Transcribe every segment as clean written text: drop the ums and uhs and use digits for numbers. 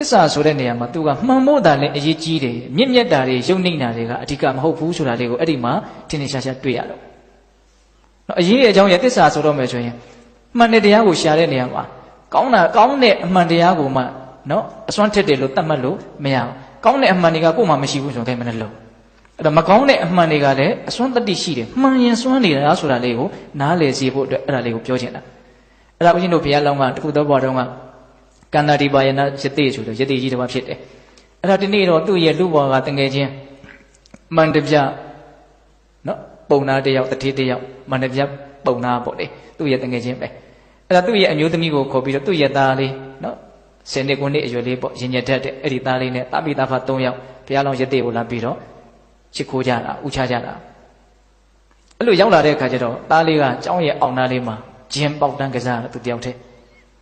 သစ္စာဆိုတဲ့နေရာမှာသူကမှန်ဖို့တာလည်းအရေးကြီးတယ်မြင့်မြတ်တာတွေယုံနှိမ့်တာတွေကအဓိကမဟုတ်ဘူးဆိုတာလေးကိုအဲ့ဒီမှာထင်ထင်ရှားရှားတွေ့ရတော့နော်အရေးအကြောင်းရဲ့သစ္စာဆိုတော့မယ်ဆိုရင်မှန်တဲ့တရားကိုရှာတဲ့နေရာမှာကောင်းတဲ့အမှန်တရားကိုမှနော်အစွမ်းထက်တယ်လို့သတ်မှတ်လို့မရဘူးကောင်းတဲ့အမှန်တွေကကိုယ်မှမရှိဘူးဆိုရင်မနဲ့လို့အဲ့တော့မကောင်းတဲ့အမှန်တွေကလည်းအစွမ်းတတိရှိတယ်မှန်ရင်စွမ်းနေတာဆိုတာလေးကိုနားလည်စေဖို့အတွက်အဲ့ဒါလေးကိုပြောချင်တာအဲ့ဒါဦးဇင်းတို့ဘုရားလောင်းကတခုသောဘဝတုန်းကကန္တာဒီပါယနာယတိဆိုတော့ယတိကြီးတစ်ပါးဖြစ်တယ်အဲ့ဒါဒီနေ့တော့သူ့ရဲ့လူဘဝကတငယ်ချင်းမန္တပြနော်ပုံနာတယောက်တတိတယောက်မန္တပြပုံနာပေါ့လေသူ့ရဲ့တငယ်ချင်းပဲအဲ့ဒါသူ့ရဲ့အမျိုးသမီးကိုခေါ်ပြီးတော့သူ့ရဲ့သားလေးနော်10 နှစ်9 နှစ်အရွယ်လေးပေါ့ရင်ညက်တတ်တဲ့အဲ့ဒီသားလေးနဲ့တာပိတာဖ3ယောက်ဘုရားလောင်းယတိကိုလာပြီးတော့ချစ်ခိုးကြတာဥချကြတာအဲ့လိုရောက်လာတဲ့အခါကျတော့သားလေးကကျောင်းရဲ့အောင်နာလေးမှာဂျင်းပေါက်တန်းကစားတာသူတယောက်တည်း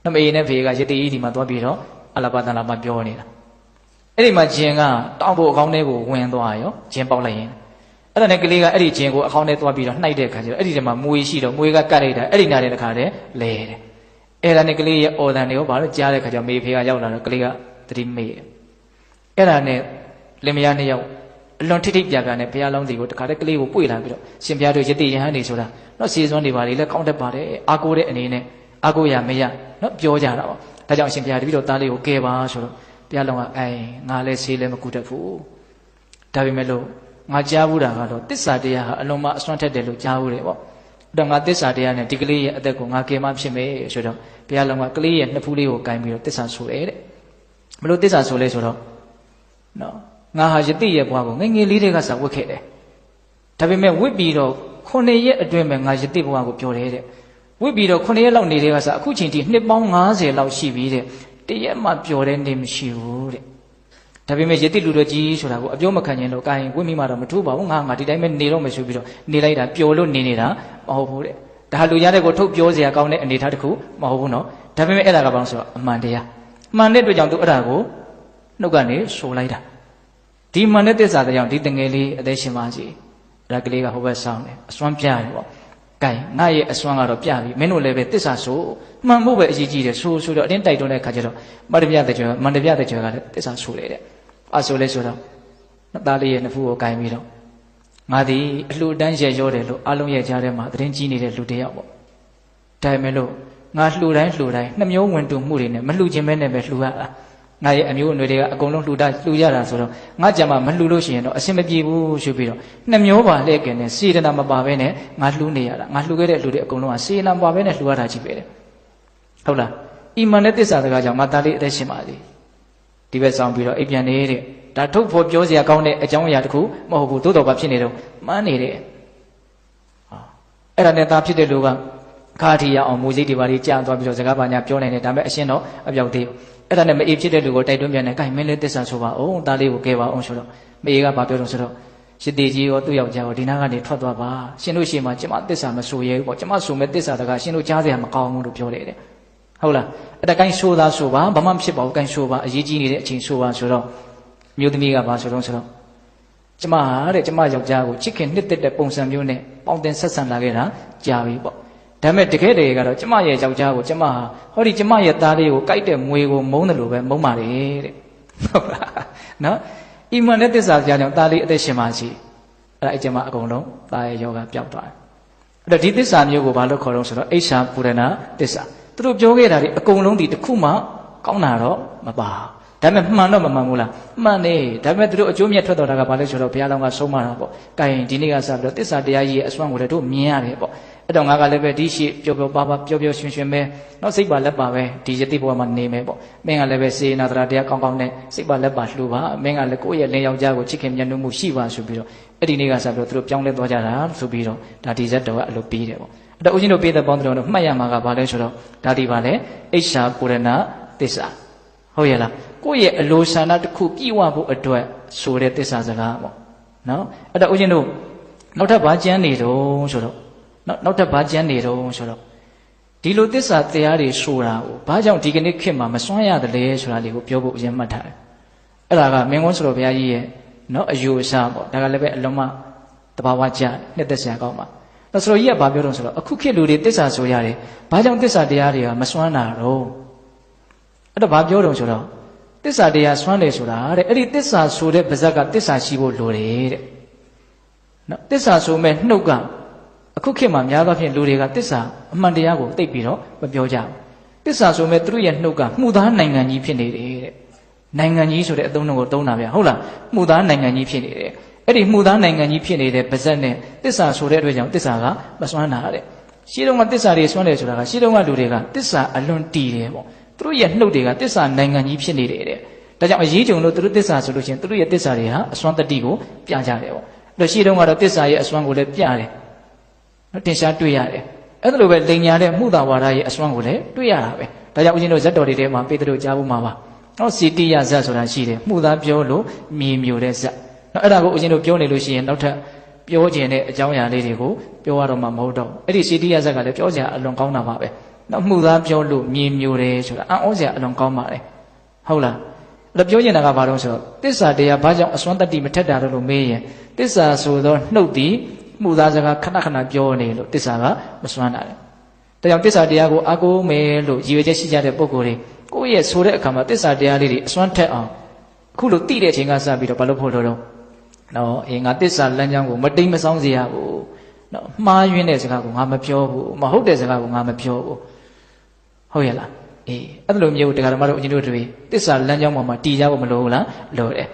နမေနဲ့ဖေကယတိကြီးဒီမှာသွားပြီးတော့အလပတန်လာမှာပြောနေတာအဲ့ဒီမှာဂျင်းကတောင်ဖို့အကောင်းထဲကိုဝင်သွားရောဂျင်းပေါက်လိုက်ရင်အဲ့ဒါနဲ့ကလေးကအဲ့ဒီဂျင်းကိုအကောင်းထဲသွားပြီးတော့နှိုက်တဲ့အခါကျတော့အဲ့ဒီထဲမှာမွေရှိတော့မွေကကတ်လိုက်တာအဲ့ဒီနားတဲ့တခါတည်းလဲတယ်အဲ့ဒါနဲ့ကလေးရဲ့အော်တန်တွေကိုဘာလို့ကြားတဲ့အခါကျတော့မေဖေကရောက်လာတော့ကလေးကသတိမေ့တယ်အဲ့ဒါနဲ့လင်မယားနှစ်ယောက်အလွန်ထိထိပြပြနဲ့ဘုရားလောင်းစီကိုတခါတည်းကလေးကိုပွေလာပြီးတော့ရှင်ဘုရားတို့ယတိယဟန်နေဆိုတာနော်စီစွန်းနေပါလေလက်ကောင်းတတ်ပါတယ်အာကိုတဲ့အနေနဲ့အာကိုရမရနော်ပြောကြတာပေါ့ဒါကြောင့်ရှင်ဘုရားတပည့်တော်သားလေးကိုကယ်ပါဆိုတော့ဘုရားလောင်းကငါလည်းဆေးလည်းမကူတတ်ဘူးဒါပေမဲ့လို့ငါကြားဘူးတာကတော့တစ္ဆာတရားဟာအလုံးမအစွမ်းထက်တယ်လို့ကြားဘူးတယ်ပေါ့အဲ့တော့ငါတစ္ဆာတရားနဲ့ဒီကလေးရဲ့အသက်ကိုငါကယ်မှဖြစ်မယ်ဆိုတော့ဘုရားလောင်းကကလေးရဲ့နှစ်ဖူးလေးကိုကင်ပြီးတော့တစ္ဆာဆိုတယ်တဲ့ဘလို့တစ္ဆာဆိုလဲဆိုတော့နော်ငါဟာယတိရဲ့ဘွားကိုငယ်ငယ်လေးတွေကစဝတ်ခဲ့တယ်ဒါပေမဲ့ဝတ်ပြီးတော့9 ရက်အတွင်းမှာငါယတိဘွားကိုပြောတယ်တဲ့ဝတ်ပြီးတော့9 ရက်လောက်နေတဲ့ကစအခုချိန်ထိနှစ်ပေါင်း50လောက်ရှိပြီတဲ့တရက်မှပျော်တဲ့နေမရှိဘူးတဲ့ဒါပေမဲ့ယတိလူတော်ကြီးဆိုတာကိုအပြောမခံရင်တော့ကာရင်ဝတ်မိမှတော့မထူးပါဘူးငါဒီတိုင်းပဲနေတော့မယ်ဆိုပြီးတော့နေလိုက်တာပျော်လို့နေနေတာမဟုတ်ဘူးတဲ့ဒါလူရတဲ့ကိုထုတ်ပြောစရာကောင်းတဲ့အနေထားတစ်ခုမဟုတ်ဘူးနော်ဒါပေမဲ့အဲ့ဒါကဘာလို့ဆိုတော့အမှန်တရားမှန်တဲ့အတွက်ကြောင့်သူအဲ့ဒါကိုနှုတ်ကနေဆိုလိုက်တာဒီမှန်တဲ့သစ္စာတရားဒီတငယ်လေးအသက်ရှင်ပါစီအဲ့ဒါကလေးကဟိုဘက်ဆောင်းတယ်အစွမ်းပြတယ်ပေါ့ကဲငါရဲ့အစွမ်းကတော့ပြပြီမင်းတို့လည်းပဲသစ္စာဆိုမှန်ဖို့ပဲအရေးကြီးတယ်ဆိုတော့အတင်းတိုက်တွန်းတဲ့ခါကျတော့မန္တပြတဲ့ကျော်ကလည်းသစ္စာဆိုလေတဲ့အဲ့ဆိုလဲဆိုတော့သားလေးရဲ့နှစ်ဖူးကိုကင်ပြီးတော့ငါဒီအလှူဒန်းရဲ့ရောတယ်လို့အလုံးရဲ့ကြားထဲမှာသတင်းကြီးနေတဲ့လူတယောက်ပေါ့ဒါပေမဲ့လို့ငါလှူတိုင်းနှမျိုးဝင်တူမှုတွေနဲ့မလှူခြင်းပဲနဲ့ပဲလှူရတာငါရဲ့အမျိုးအနွယ်တွေကအကုန်လုံးလှူရတာဆိုတော့ငါကြမှာမလှူလို့ရှိရင်တော့အဆင်မပြေဘူးဆိုပြီးတော့နှစ်မျိုးပါလှည့်ကင်နဲ့စေတနာမပါဘဲနဲ့ငါလှူနေရတာငါလှူခဲ့တဲ့လူတွေအကုန်လုံးကစေတနာမပါဘဲနဲ့လှူရတာကြီးပဲတဲ့ဟုတ်လားအီမန်နဲ့သစ္စာစကားကြောင့်ငါသားလေးအသက်ရှင်ပါစေဒီဘက်ဆောင်ပြီးတော့အိပ်ပြန်နေတဲ့ဒါထုတ်ဖို့ပြောစရာကောင်းတဲ့အကြောင်းအရာတစ်ခုမဟုတ်ဘူးသို့တော်ဘာဖြစ်နေတော့မှန်းနေတယ်အဲ့ဒါနဲ့သားဖြစ်တဲ့လူကခါထီရအောင်မူစိတ်တွေပါလေးကြာသွားပြီးတော့စကားပါညာပြောနေတယ်ဒါပေမဲ့အရှင်းတော့အပြောက်သေးအဲ့ဒါနဲ့မအေးဖြစ်တဲ့လူကိုတိုက်တွန်းပြန်တယ်။ကိုင်မင်းလေးသစ္စာဆိုပါအောင်သားလေးကိုကဲပါအောင်ဆိုတော့မအေးကဘာပြောတော့ဆိုတော့ရှစ်တီကြီးရောသူ့ယောက်ျားရောဒီနားကနေထွက်သွားပါရှင်တို့ရှေ့မှာကျမသစ္စာမဆိုရဲဘူးပေါ့ကျမဆိုမဲ့သစ္စာတကားရှင်တို့ကြားစရာမကောင်းဘူးလို့ပြောတယ်တဲ့ဟုတ်လားအဲ့ဒါကိုင်ဆိုသားဆိုပါဘာမှမဖြစ်ပါဘူးကိုင်ဆိုပါအရေးကြီးနေတဲ့အချိန်ဆိုပါဆိုတော့မြို့သမီးကဘာဆိုတော့ကျမတဲ့ကျမယောက်ျားကိုချစ်ခင်နှစ်သက်တဲ့ပုံစံမျိုးနဲ့ပေါင်းတင်ဆက်ဆံလာခဲ့တာကြာပြီပေါ့ဒါမဲ့တကယ်တည်းကတော့ကျမရဲ့ယောက်ျားကိုကျမဟာဟောဒီကျမရဲ့သားလေးကိုကြိုက်တဲ့မွေကိုမုန်းတယ်လို့ပဲမုန်းပါတယ်တဲ့ဟုတ်လားနော်အီမန်နဲ့သစ္စာကြားကြောင့်သားလေးအသက်ရှင်ပါစီအဲ့ဒါအကျမအကုန်လုံးသားရဲ့ယောဂပျောက်သွားတယ်အဲ့တော့ဒီသစ္စာမျိုးကိုဘာလို့ခေါ်တော့ဆိုတော့အိရှာပူရဏသစ္စာသူတို့ပြောခဲ့တာဒီအကုန်လုံးဒီတစ်ခုမှကောင်းတာတော့မပါဒါပေမဲ့မှန်တော့မမှန်ဘူးလားမှန်တယ်ဒါပေမဲ့သူတို့အကျိုးမြတ်ထွက်တော်တာကဘာလဲဆိုတော့ဘုရားတော်ကဆုံးမတာပေါ့။ကဲဒီနေ့ကစပြီးတော့သစ္စာတရားကြီးရဲ့အစွမ်းကိုလည်းတို့မြင်ရတယ်ပေါ့။အဲ့တော့ငါကလည်းပဲဒီရှိပျော်ပျော်ပါပါပျော်ပျော်ရွှင်ရွှင်ပဲနောက်စိတ်ပါလက်ပါပဲဒီယတိဘဝမှာနေမယ်ပေါ့။မင်းကလည်းပဲစေနာတရားတရားကောင်းကောင်းနဲ့စိတ်ပါလက်ပါလှူပါမင်းကလည်းကိုယ့်ရဲ့လင်ယောက်ျားကိုချစ်ခင်မြတ်နိုးမှုရှိပါဆိုပြီးတော့အဲ့ဒီနေ့ကစပြီးတော့သူတို့ပြောင်းလဲသွားကြတာဆိုပြီးတော့ဒါဒီဇတ်တော်ကအလိုပြီးတယ်ပေါ့။အဲ့တော့ဦးဇင်းတို့ပေးတဲ့ပေါင်းတော်တို့မှတ်ရမှာကဘာလဲဆိုတော့ဒါဒီပါလေအိရှာပူရဏသစ္စာဟုတ်ရဲ့လားကိုယ့်ရဲ့အလိုဆန္ဒတစ်ခုပြည့်ဝဖို့အတွက်ဆိုတဲ့သစ္စာစကားပေါ့နော်အဲ့တော့ဦးဇင်းတို့နောက်ထပ်ဘာကျမ်းနေတော့ဆိုတော့နောက်ထပ်ဘာကျမ်းနေတော့ဆိုတော့ဒီလိုသစ္စာတရားတွေဆိုတာကိုဘာကြောင့်ဒီကနေ့ခေတ်မှာမစွန့်ရတယ်လဲဆိုတာလေးကိုပြောဖို့အရင်မှတ်ထားတယ်အဲ့ဒါကမင်းကုန်းဆိုတော်ဘုရားကြီးရဲ့နော်အယူအဆပေါ့ဒါကလည်းပဲအလုံးမတဘာဝကျနှစ်သက်စရာကောင်းပါဒါဆိုတော့ကြီးကဘာပြောတော့ဆိုတော့အခုခေတ်လူတွေသစ္စာဆိုရတယ်ဘာကြောင့်သစ္စာတရားတွေကမစွန့်တာတော့အဲ့တော့ဘာပြောတော့ဆိုတော့ သစ္စာတရားစွမ်းတယ်ဆိုတာတဲ့အဲ့ဒီသစ္စာဆိုတဲ့ပါဇက်ကသစ္စာရှိဖို့လိုတယ်တဲ့နော်သစ္စာဆိုမဲ့နှုတ်ကအခုခေတ်မှာများသောဖြင့်လူတွေကသစ္စာအမှန်တရားကိုသိပြီးတော့မပြောကြဘူးသစ္စာဆိုမဲ့သူတို့ရဲ့နှုတ်ကမှုသားနိုင်ငံကြီးဖြစ်နေတယ်တဲ့နိုင်ငံကြီးဆိုတဲ့အသုံးအနှုန်းကိုသုံးတာဗျာဟုတ်လားမှုသားနိုင်ငံကြီးဖြစ်နေတယ်အဲ့ဒီမှုသားနိုင်ငံကြီးဖြစ်နေတဲ့ပါဇက်နဲ့သစ္စာဆိုတဲ့အတွက်ကြောင့်သစ္စာကမစွမ်းတာတဲ့ရှင်းတော့ကသစ္စာတွေစွမ်းတယ်ဆိုတာကရှင်းတော့ကလူတွေကသစ္စာအလွန်တည်တယ်ပေါ့သူတို့ရဲ့နှုတ်တွေကသစ္စာနိုင်ငံကြီးဖြစ်နေတယ်တဲ့ဒါကြောင့်အရေးကြုံလို့သူတို့သစ္စာဆိုလို့ရှိရင်သူတို့ရဲ့သစ္စာတွေဟာအစွမ်းတတိကိုပြကြတယ်ပေါ့လို့ရှင်းတော့ကတော့သစ္စာရဲ့အစွမ်းကိုလည်းပြတယ်နော်တင်ရှားတွေ့ရတယ်အဲ့ဒါလိုပဲလိန်ညာတဲ့မှုသာဝါဒရဲ့အစွမ်းကိုလည်းတွေ့ရတာပဲဒါကြောင့်ဦးဇင်းတို့ဇတ်တော်တွေထဲမှာပေတရုကြားဖို့မှာပါနော်စီတိယဇတ်ဆိုတာရှိတယ်မှုသားပြောလို့မြေမျိုးတဲ့ဇတ်နော်အဲ့ဒါကိုဦးဇင်းတို့ပြောနေလို့ရှိရင်နောက်ထပ်ပြောခြင်းတဲ့အကြောင်းအရာလေးတွေကိုပြောရတော့မှမဟုတ်တော့အဲ့ဒီစီတိယဇတ်ကလည်းပြောကြအလွန်ကောင်းတာပါပဲနော်မှုသားပြောလို့မြေမျိုးတယ်ဆိုတာအံ့ဩစရာအလွန်ကောင်းပါတယ်ဟုတ်လားအဲ့တော့ပြောချင်တာကဘာလို့ဆိုတော့သစ္စာတရားဘာကြောင့်အစွမ်းတတ္တိမထက်တာလို့မေးရင်သစ္စာဆိုသောနှုတ်သည်မှုသားစကားခဏခဏပြောနေလို့သစ္စာကမစွမ်းတာလေဒါကြောင့်သစ္စာတရားကိုအားကိုးမယ်လို့ရည်ရွယ်ချက်ရှိကြတဲ့ပုဂ္ဂိုလ်တွေကိုယ့်ရဲ့ဆိုတဲ့အခါမှာသစ္စာတရားလေးတွေအစွမ်းထက်အောင်အခုလိုသိတဲ့အချိန်ကစပြီးတော့ဘာလို့ဖို့လို့တော့နော်ငါသစ္စာလမ်းကြောင်းကိုမတိမ်မဆောင်းစေရဘူးနော်မှားယွင်းတဲ့စကားကိုငါမပြောဘူးမဟုတ်တဲ့စကားကိုငါမပြောဘူးဟုတ်ရဲ့လားအေးအဲ့လိုမျိုးတရားဓမ္မတို့အချင်းတို့တွေသစ္စာလမ်းကြောင်းပေါ်မှာတည်ကြဖို့မလိုဘူးလားလိုတယ်